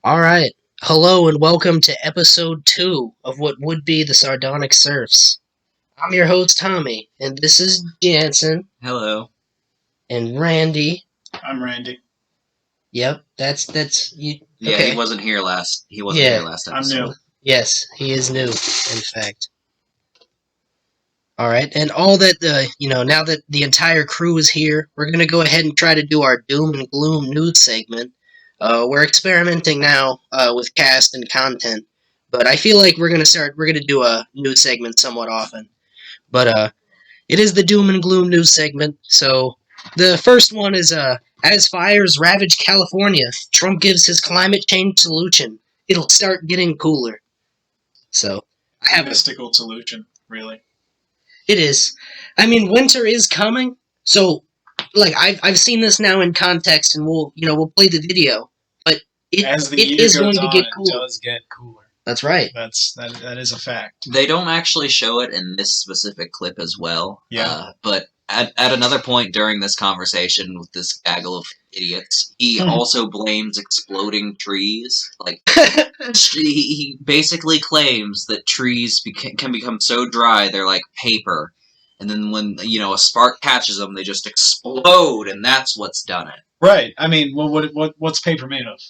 All right. Hello and welcome to episode 2 of what would be the Sardonic Surfs. I'm your host, Tommy, and this is Jansen Hello. and Randy. I'm Randy. Yep, that's you. Yeah, Okay. he wasn't here last. He wasn't Yeah. here last I'm episode. new. Yes, he is new, in fact. All right, and all that now that the entire crew is here, we're gonna go ahead and try to do our Doom and Gloom News Segment. We're experimenting now with cast and content, but I feel like we're gonna do a news segment somewhat often. But it is the Doom and Gloom News Segment. So the first one is as fires ravage California, Trump gives his climate change solution. It'll start getting cooler. So I have Mystical solution, really. It is. I mean, winter is coming, so like I've seen this now in context, and we'll play the video, but As the it year is goes going to on, get it cooler. does get cooler. That's right. That is a fact. They don't actually show it in this specific clip as well. Yeah. But at another point during this conversation with this gaggle of idiots, he also blames exploding trees. Like he basically claims that trees can become so dry they're like paper, and then when a spark catches them, they just explode, and that's what's done it. Right. I mean, what's paper made of?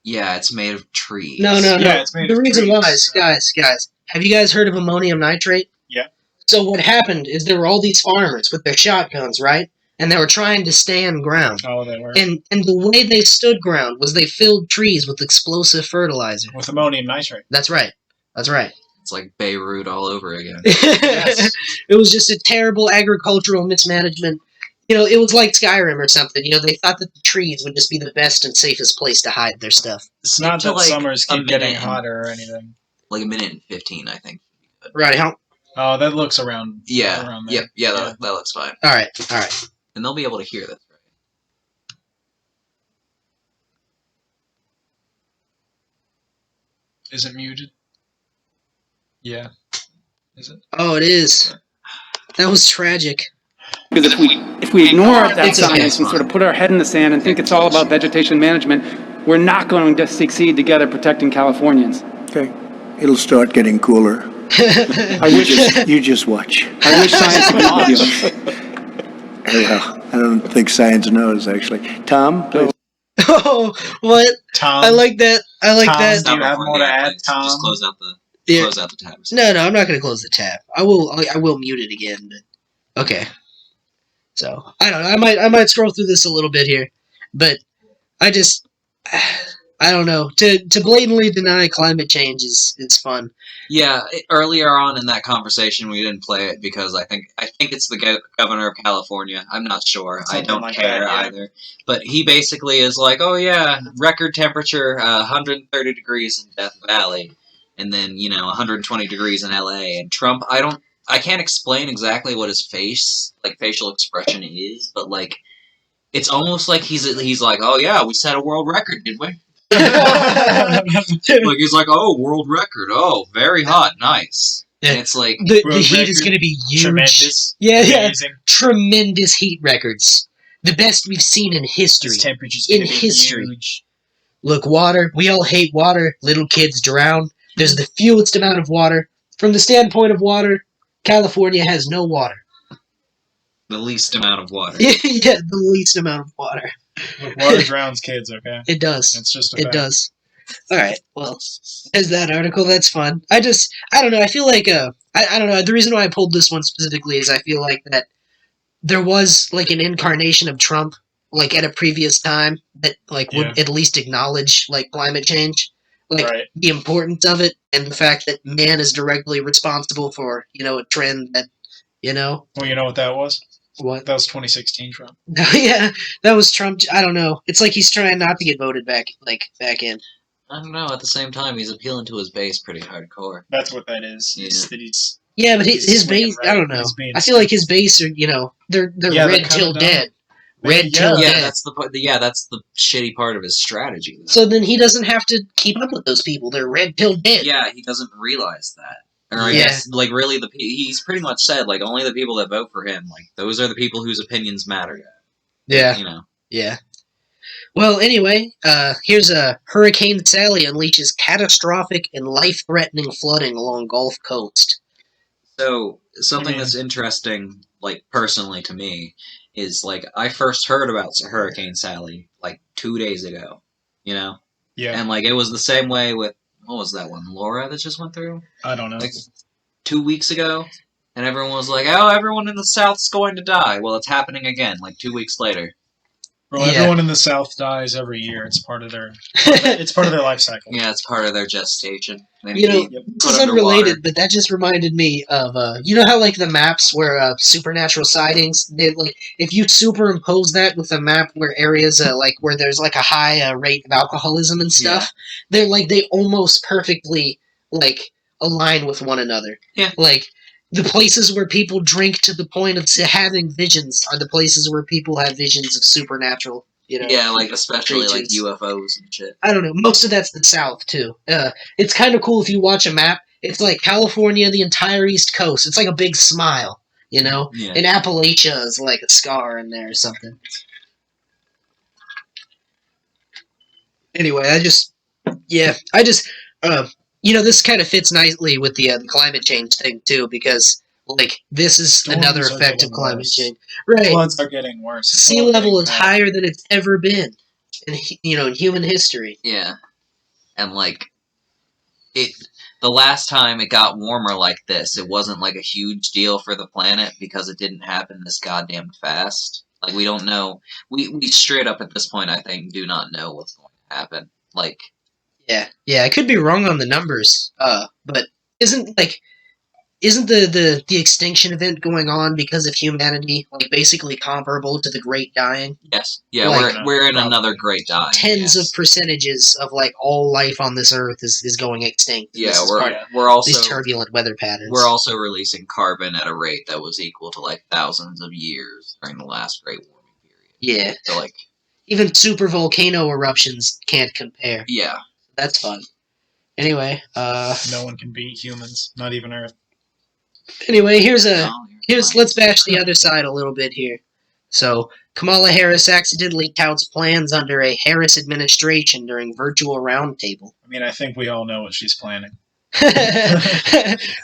Yeah, it's made of trees. No. Yeah, it's made The of reason trees, why is, so- guys, have you guys heard of ammonium nitrate? Yeah. So what happened is there were all these farmers with their shotguns, right? And they were trying to stand ground. Oh, they were. And the way they stood ground was they filled trees with explosive fertilizer. With ammonium nitrate. That's right. It's like Beirut all over again. Yes. It was just a terrible agricultural mismanagement. It was like Skyrim or something. They thought that the trees would just be the best and safest place to hide their stuff. It's not To, that like, summers a keep getting minute. hotter or anything. Like a minute and 15, I think. Right, huh? Oh, that looks around. Yeah, Around there. yeah, that looks fine. All right. And they'll be able to hear this, right? Is it muted? Yeah. Is it? Oh, it is. That was tragic. Because if we ignore that It's okay. science and sort of put our head in the sand and think it's all about vegetation management, we're not going to succeed together protecting Californians. Okay, it'll start getting cooler. I wish You just watch. I wish science agreed with you. Well, I don't think science knows, actually. Tom, please. Oh, what? Tom. I like that. Tom. that. Do you Stop have recording more to it, add, please. Tom? Just close out the Yeah. tabs. No, I'm not going to close the tab. I will mute it again. But okay. So I don't know. I might scroll through this a little bit here, but I don't know. To blatantly deny climate change is fun. Yeah, earlier on in that conversation, we didn't play it because I think it's the governor of California. I'm not sure. I Something don't like care that, yeah. either. But he basically is like, oh yeah, record temperature, 130 degrees in Death Valley, and then 120 degrees in LA. And Trump, I can't explain exactly what his facial expression is, but like, it's almost like he's like, oh yeah, we set a world record, did we? Like he's like, oh, world record, oh, very hot, nice. Yeah. And it's like, The World heat is record, going to be huge. Tremendous. Yeah. Amazing. Tremendous heat records. The best we've seen in history. This temperature's In gonna be history. huge. Look, water. We all hate water. Little kids drown. There's the fewest amount of water. From the standpoint of water, California has no water. the least amount of water. Yeah, the least amount of water. Look, water drowns kids, okay? It does. It's just a It fact. does. All right. Well, there's that article. That's fun. I don't know. I feel like I don't know. The reason why I pulled this one specifically is I feel like that there was like an incarnation of Trump, like at a previous time that like would at least acknowledge like climate change, like Right. the importance of it, and the fact that man is directly responsible for a trend that Well, you know what that was? what. That was 2016 Trump. Yeah, that was Trump. I don't know. It's like he's trying not to get voted back in. I don't know. At the same time, he's appealing to his base pretty hardcore. That's what that is. Yeah. It's that he's Yeah, but his He's swinging base, right. I don't know. He's being I feel like his base are, they're Yeah, they're red till coming down. dead. Red till Yeah, dead. that's the part. Yeah, that's the shitty part of his strategy. Though. So then he doesn't have to keep up with those people. They're red till dead. Yeah, he doesn't realize that. Or I Yeah. guess, like, really, he's pretty much said, like, only the people that vote for him, like, those are the people whose opinions matter. Yeah. You know. Yeah. Well, anyway, here's a Hurricane Sally unleashes catastrophic and life-threatening flooding along Gulf Coast. So something I mean- that's interesting, like personally to me, is like I first heard about Hurricane Sally like 2 days ago. You know, Yeah, and like it was the same way with what was that one, Laura that just went through I don't know. like 2 weeks ago, and everyone was like, "Oh, everyone in the South's going to die." Well, it's happening again, like 2 weeks later. Well, Yeah. everyone in the South dies every year. It's part of their it's part of their life cycle. Yeah, it's part of their gestation. They You know, need to be this put is underwater. unrelated, but that just reminded me of you know how like the maps where supernatural sightings, they like if you superimpose that with a map where areas like where there's like a high rate of alcoholism and stuff, they're like they almost perfectly like align with one another. Yeah. Like the places where people drink to the point of having visions are the places where people have visions of supernatural. You know. Yeah, like especially like creatures. UFOs and shit. I don't know. Most of that's the South too. It's kind of cool if you watch a map. It's like California, the entire East Coast. It's like a big smile, you know. Yeah. And Appalachia is like a scar in there or something. Anyway, this kind of fits nicely with the climate change thing too, because like this is Storms another are effect of getting climate worse. change. Right. Floods are getting worse. It's Sea all level getting is bad. higher than it's ever been in in human history. Yeah, and like the last time it got warmer like this, it wasn't like a huge deal for the planet because it didn't happen this goddamn fast. Like we don't know. We straight up at this point, I think, do not know what's going to happen. Like Yeah, I could be wrong on the numbers. But isn't the extinction event going on because of humanity like basically comparable to the Great Dying? yes, yeah, Like, we're in probably. another great dying. Tens yes. of percentages of like all life on this earth is going extinct. Yeah, This is we're part yeah. we're also these turbulent weather patterns. we're also releasing carbon at a rate that was equal to like thousands of years during the last Great Warming period. Yeah, So like even super volcano eruptions can't compare. yeah. That's fun. Anyway, No one can beat humans, not even Earth. here's No, you're fine. let's bash the other side a little bit here. So, Kamala Harris accidentally touts plans under a Harris administration during virtual roundtable. I mean, I think we all know what she's planning.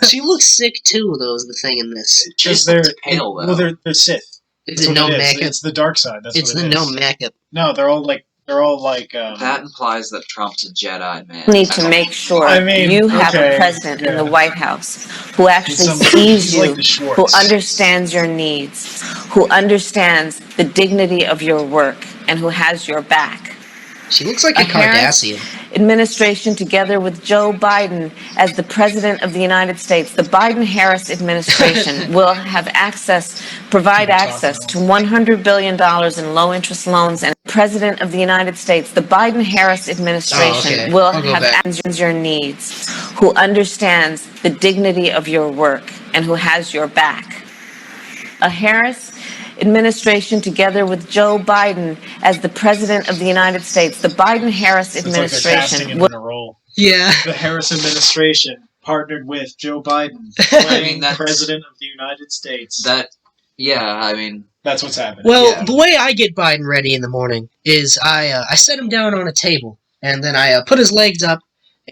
She looks sick too, though, is the thing in this. She's they're pale though. well, they're Sith. Is That's it what no it is. makeup? It's the dark side. That's It's what the it no is. makeup. No, they're all like That implies that Trump's a Jedi, man. Need to make sure I mean, you have okay, a president in the yeah. White House who actually sees he's you, like the who Schwartz. understands your needs, who understands the dignity of your work, and who has your back. She looks like a Harris Cardassian. administration, together with Joe Biden as the President of the United States, the Biden-Harris administration will provide access to $100 billion in low-interest loans, and President of the United States, the Biden-Harris administration will I'll go have back. answers your needs, who understands the dignity of your work, and who has your back. A Harris administration, together with Joe Biden as the President of the United States, the Biden-Harris It's like they're casting administration him will in a role. Yeah. The Harris administration partnered with Joe Biden, playing that's- President of the United States. I mean, That's what's happening. Well, Yeah. the way I get Biden ready in the morning is I set him down on a table, and then I put his legs up,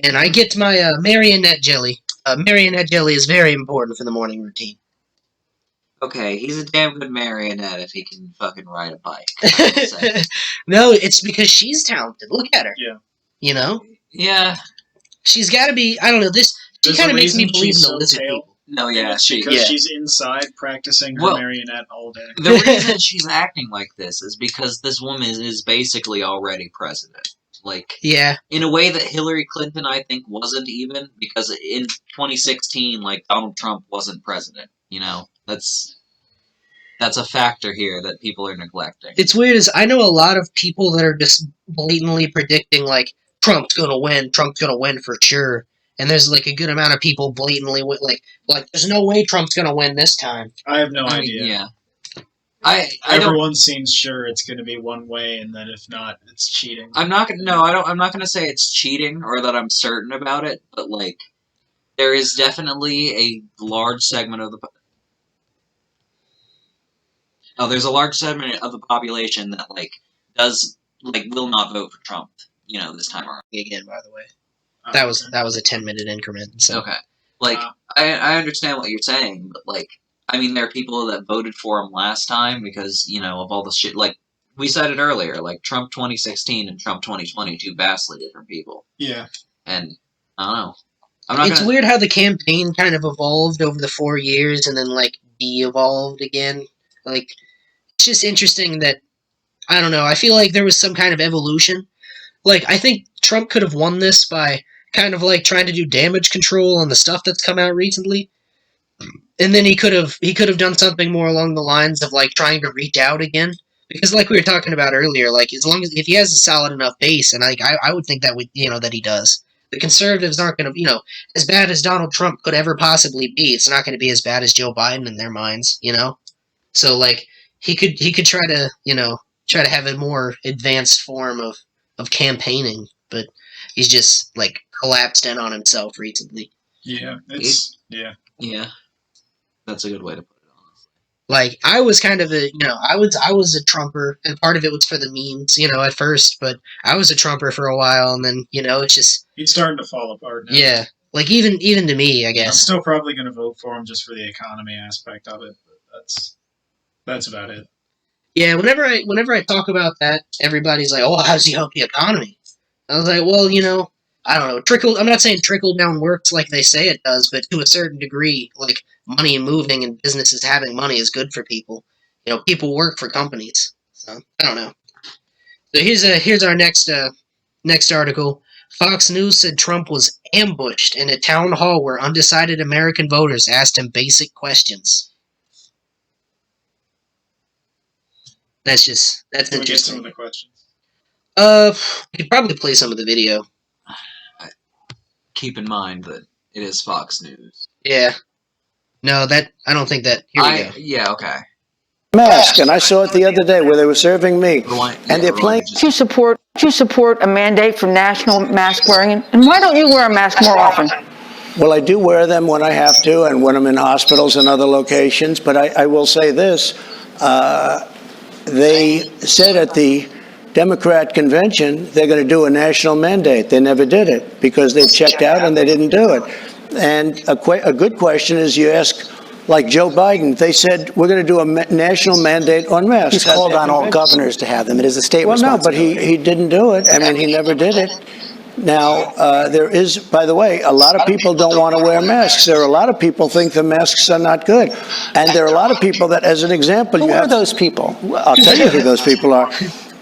and I get my marionette jelly. Marionette jelly is very important for the morning routine. okay, he's a damn good marionette if he can fucking ride a bike. I will say. No, it's because she's talented. Look at her. Yeah. You know? Yeah, She's got to be, I don't know, she There's kind a of makes me reason believe in she's the so lizard pale. people. no, yeah, It's she. because Yeah. she's inside practicing her Well- marionette all day. The reason she's acting like this is because this woman is basically already president. Like, Yeah. in a way that Hillary Clinton, I think, wasn't even, because in 2016, like, Donald Trump wasn't president. You know? That's a factor here that people are neglecting. It's weird is I know a lot of people that are just blatantly predicting, like, Trump's gonna win for sure. And there's, like, a good amount of people blatantly, like there's no way Trump's gonna win this time. I have no I mean, idea. yeah. I don't. Everyone seems sure it's going to be one way, and then if not, it's cheating. I'm not gonna. No, I don't. I'm not gonna say it's cheating or that I'm certain about it. But like, there is definitely a large segment of the. There's a large segment of the population that like does will not vote for Trump, this time around. Again, by the way, Oh, that was a 10-minute increment. So Okay. I understand what you're saying, but, there are people that voted for him last time because, of all the shit, we said it earlier, Trump 2016 and Trump 2020, two vastly different people. Yeah. And, I don't know. It's weird how the campaign kind of evolved over the 4 years and then, de-evolved again. It's just interesting that, I don't know, I feel like there was some kind of evolution. I think Trump could have won this by kind of, trying to do damage control on the stuff that's come out recently. And then he could have done something more along the lines of, trying to reach out again. Because we were talking about earlier, if he has a solid enough base, and, I would think that that he does. The conservatives aren't going to, as bad as Donald Trump could ever possibly be, it's not going to be as bad as Joe Biden in their minds, So, he could try to, try to have a more advanced form of campaigning, but he's just, collapsed in on himself recently. Yeah. Yeah. That's a good way to put it, honestly. I was kind of I was a Trumper, and part of it was for the memes, at first, but I was a Trumper for a while, and then, it's just... He's starting to fall apart now. Yeah. Even to me, I guess. I'm still probably going to vote for him just for the economy aspect of it, but that's about it. Yeah, whenever I talk about that, everybody's like, "Oh, how does he help the economy?" I was like, "Well, I don't know. I'm not saying trickle down works like they say it does, but to a certain degree, money moving and businesses having money is good for people. People work for companies, so I don't know." So here's our next article. Fox News said Trump was ambushed in a town hall where undecided American voters asked him basic questions. That's Can we get some interesting. of the questions? We could probably play some of the video. Keep in mind that it is Fox News. Yeah. No, I don't think that. Here we go. Yeah, okay. Mask, and I saw it the other day where they were serving me, and they're playing. Do you support a mandate for national mask wearing? And why don't you wear a mask more often? Well, I do wear them when I have to and when I'm in hospitals and other locations, but I will say this. They said at the Democrat convention they're going to do a national mandate. They never did it because they've checked out and they didn't do it. And a good question is you ask, like Joe Biden, they said we're going to do a national mandate on masks. He's called on all governors to have them. It is a state Well, responsibility. no, but he didn't do it. I mean, he never did it. Now, there is, by the way, a lot of people don't want to wear masks. There are a lot of people think the masks are not good. And there are a lot of people that, as an example, Who are those people? I'll tell you who those people are.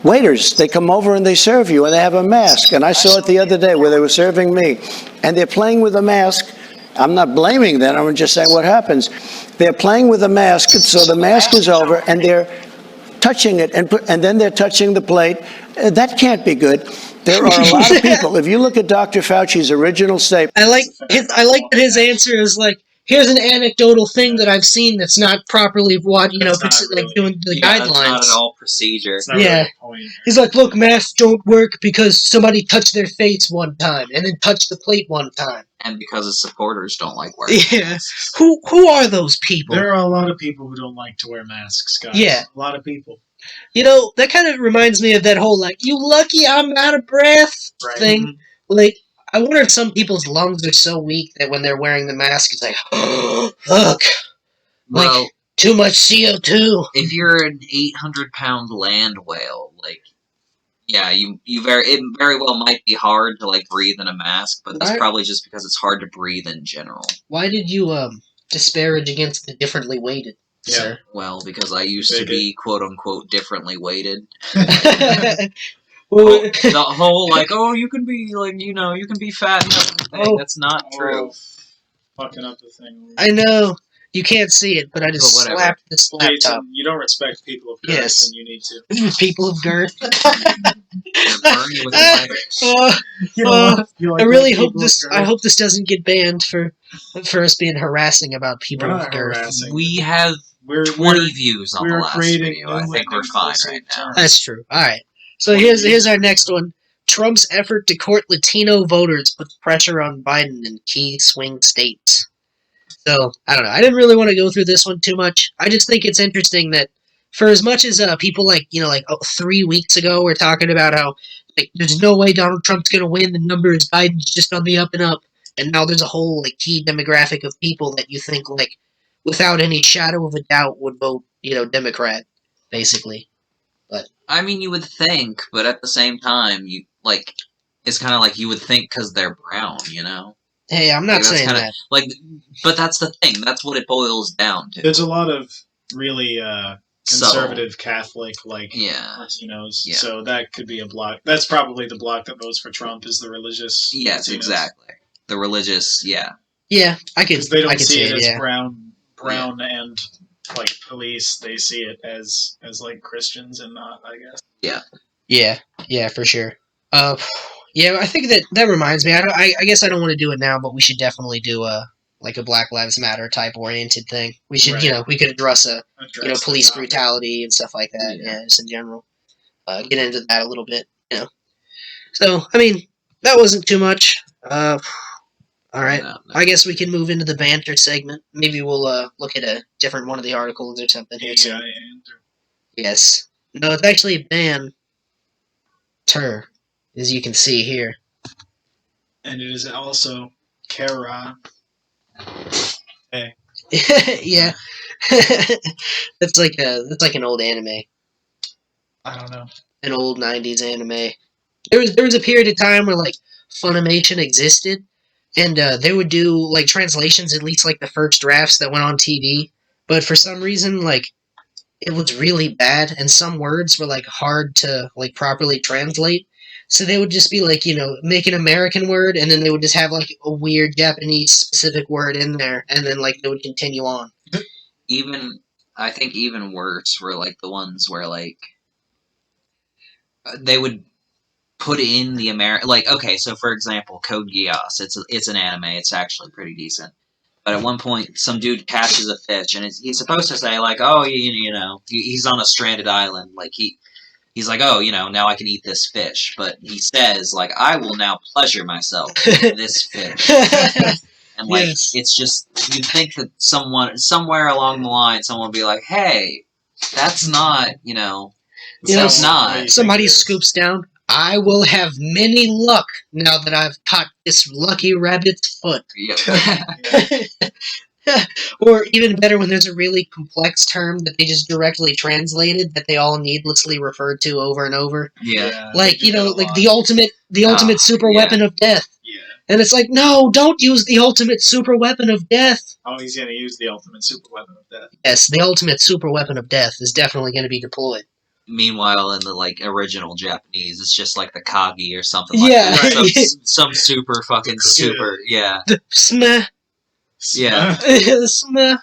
Waiters, they come over and they serve you and they have a mask. And I saw it the other day where they were serving me. And they're playing with a mask. I'm not blaming them. I'm just saying what happens. They're playing with a mask, so the mask is over, and they're touching it, and then they're touching the plate. That can't be good. There are a lot of people. If you look at Dr. Fauci's original statement, I like that his answer is here's an anecdotal thing that I've seen that's not properly doing the guidelines. It's not at all procedure. It's not really a point. He's like, look, masks don't work because somebody touched their face one time and then touched the plate one time. And because his supporters don't like wearing masks. Who are those people? There are a lot of people who don't like to wear masks, guys. Yeah. A lot of people. That kind of reminds me of that whole, you lucky I'm out of breath thing. I wonder if some people's lungs are so weak that when they're wearing the mask, it's like, oh, look, Well, too much CO2. if you're an 800-pound land whale, yeah, it very well might be hard to breathe in a mask, but that's probably just because it's hard to breathe in general. Why did you disparage against the differently weighted, sir? Well, because I used to be quote unquote differently weighted. Well, The whole oh, you can be you can be fat and thing. That's not true. Fucking up the thing. I know you can't see it, but I just But whatever. slapped this laptop. Jason, you don't respect people of girth, Yes. and you need to. People of girth. Burn you with the I really hope this doesn't get banned for us being harassing about people We're of not girth. harassing. We have We're 20 views on the we're last creating video. I new think we're and fine inclusive right now. terms. That's true. All right. So here's our next one. Trump's effort to court Latino voters puts pressure on Biden in key swing states. So, I don't know. I didn't really want to go through this one too much. I just think it's interesting that for as much as people like 3 weeks ago were talking about how like there's no way Donald Trump's gonna win, the numbers Biden's just on the up and up, and now there's a whole like key demographic of people that you think like without any shadow of a doubt would vote Democrat, basically. But I mean, you would think, but at the same time, you like it's kind of like you would think because they're brown, you know. hey, I'm not Like, that's saying kinda, that. like, but that's the thing. That's what it boils down to. There's a lot of really conservative Subtle. Catholic Latinos, Yeah. so that could be a block. That's probably the block that votes for Trump is the religious. Yes, Latinos. exactly. The religious, yeah. Yeah, I could. Because they don't I could see see it as yeah. brown and like police. They see it as like Christians and not, I guess. Yeah, for sure. Yeah, I think that reminds me. I guess I don't want to do it now, but we should definitely do a Black Lives Matter type oriented thing. We should, Right. we could address Address the police topic. brutality and stuff like that. Yeah, just in general. Get into that a little bit. So I mean, that wasn't too much. All right. No. I guess we can move into the banter segment. Maybe we'll look at a different one of the articles or something here soon. Yes. No, it's actually Banter, as you can see here. And it is also Kara. Hey. Yeah. that's like an old anime. I don't know. An old 90s anime. There was a period of time where like Funimation existed, and they would do like translations, at least like the first drafts that went on TV. But for some reason, like it was really bad, and some words were like hard to like properly translate. So they would just be like, make an American word, and then they would just have like a weird Japanese specific word in there, and then like they would continue on. I think even worse were like the ones where like they would put in the American, like, okay, so for example, Code Geass, it's an anime, it's actually pretty decent. But at one point, some dude catches a fish, and he's supposed to say, like, oh, he's on a stranded island, like, he's like, oh, now I can eat this fish. But he says, like, I will now pleasure myself with this fish. And, like, Yes. it's just, you'd think that somewhere along the line, someone would be like, hey, that's not, that's not. Somebody scoops down. I will have many luck now that I've caught this lucky rabbit's foot. Yep. Or even better, when there's a really complex term that they just directly translated that they all needlessly referred to over and over. Yeah. Like, like the ultimate super yeah. weapon of death. Yeah. And it's like, no, don't use the ultimate super weapon of death. Oh, he's going to use the ultimate super weapon of death. Yes, the ultimate super weapon of death is definitely going to be deployed. Meanwhile, in the like original Japanese, it's just like the Kagi or something like Yeah. that. Some super fucking super, yeah. The smeh. Yeah. Smeh.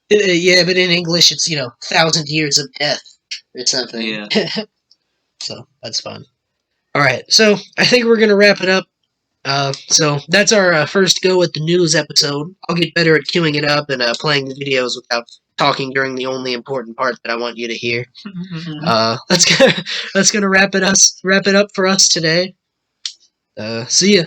Yeah, but in English it's 1,000 years of death or something. Yeah. So that's fun. All right, so I think we're gonna wrap it up. So that's our first go at the news episode. I'll get better at queuing it up and playing the videos without talking during the only important part that I want you to hear. That's gonna wrap it up for us today. See ya.